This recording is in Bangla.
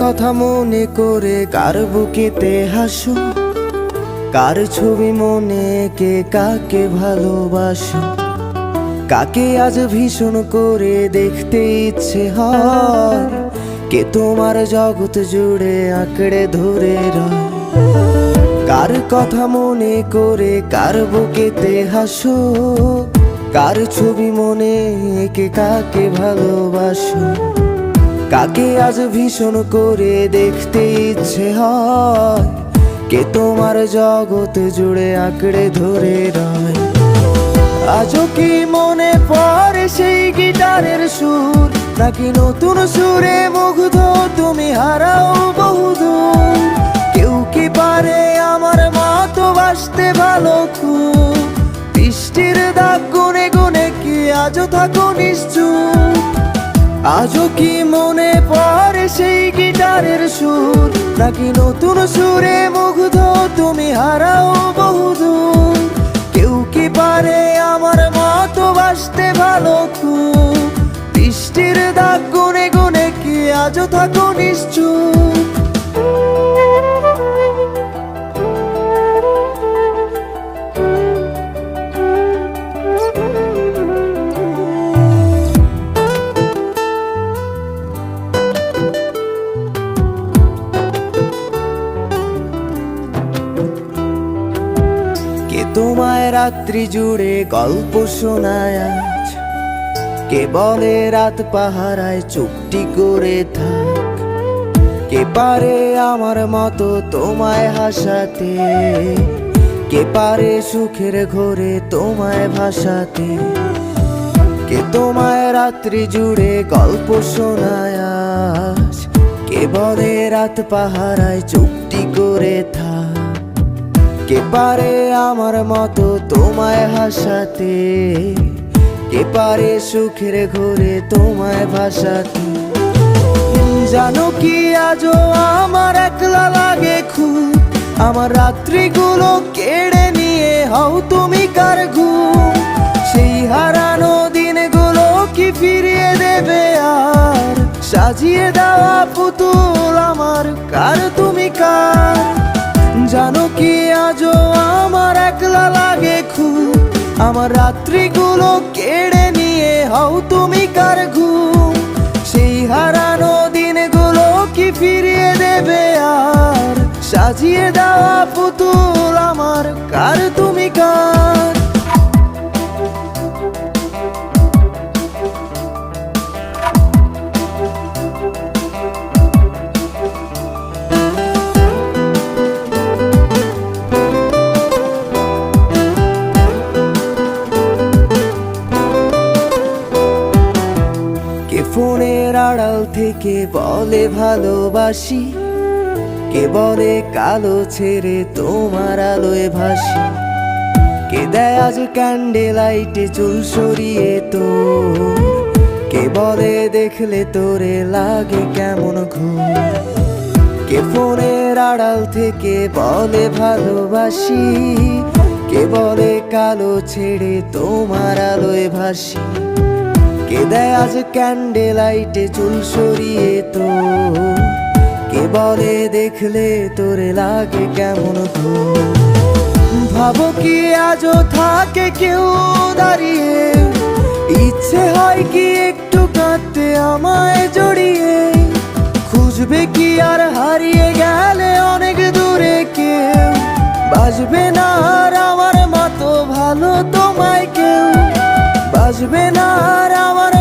কথা মনে করে কার বুকেতে হাসো, কার ছবি মনে কে কাকে ভালোবাসো, কাকে আজ ভীষণ করে দেখতে ইচ্ছে হয়, কে তোমার জগৎ জুড়ে আঁকড়ে ধরে রয়। কার কথা মনে করে কার বুকেতে হাসো, কার ছবি মনে কে কাকে ভালোবাসো, কাকে আজ ভীষণ করে দেখতে ইচ্ছে হয়, কে তোমার জগৎ জুড়ে আঁকড়ে ধরে রয়। আজও কি মনে পড়ে সেই গিটারের সুর, নাকি নতুন সুরে মুগ্ধ তুমি হারাও বহুদূর? কেউ কি পারে আমার মতো বাসতে ভালো খুব, বৃষ্টির দাগ গুনে গুনে কি আজও থাকো নিশ্চুপ? আজও কি মনে পড়ে সেই গিটারের সুর, নাকি নতুন সুরে মুগ্ধ তুমি হারাও বহুদূর? কেউ কি পারে আমার মতো বাসতে ভালো খুব, বৃষ্টির দাগ গুনে গুনে কি আজও থাকো নিশ্চুপ? তোমায় রাত্রি জুড়ে গল্প শোনায় আজ, কে বলে রাত পাহারায় চুপটি করে থাক, কে পারে আমার মতো তোমায় হাসাতে, কে পারে সুখের ঘোরে তোমায় ভাসাতে? কে তোমায় রাত্রি জুড়ে গল্প শোনায় আজ, কে বলে রাত পাহারায় চুপটি করে থাক, কে পারে আমার মতো তোমায় হাসাতে, কে পারে সুখের ঘোরে তোমায় ভাসাতে? জানো কি আজও আমার একলা লাগে খুব, আমার রাত্রিগুলো কেড়ে নিয়ে হও তুমি কার ঘুম? সেই হারানো দিনগুলো কি ফিরিয়ে দেবে আর, সাজিয়ে দেওয়া পুতুল আমার কার তুমি কার? জানো কি আজও আমার একলা লাগে খুব, আমার রাত্রিগুলো কেড়ে নিয়ে হও তুমি কার ঘুম? সেই হারানো দিনগুলো কি ফিরিয়ে দেবে আর, সাজিয়ে দেওয়া পুতুল আমার কার তুমি কার? ফোনের আড়াল থেকে বলে ভালোবাসি, কে বলে কালো ছেড়ে তোমার আলোয় ভাসি, কে দেয় আজ ক্যান্ডেল লাইটে চুল সরিয়ে তোর, কে বলে দেখলে তোরে লাগে কেমন ঘুম? কে ফোনের আড়াল থেকে বলে ভালোবাসি, কে বলে কালো ছেড়ে তোমার আলোয় ভাসি, কে দেয় আজ ক্যান্ডেল লাইটে চুল সরিয়ে তোর, কে বলে দেখলে তোরে লাগে কেমন ঘুম? ভাবো কি আজও থাকে কেউ দাঁড়িয়ে, ইচ্ছে হয় কি একটু কাঁদতে আমায় জড়িয়ে? খুঁজবে কি আর হারিয়ে গেলে অনেক দূরে কেউ, বাসবে না আর আমার মতো ভালো তোমায় কেউ, বাসবে না আর আমার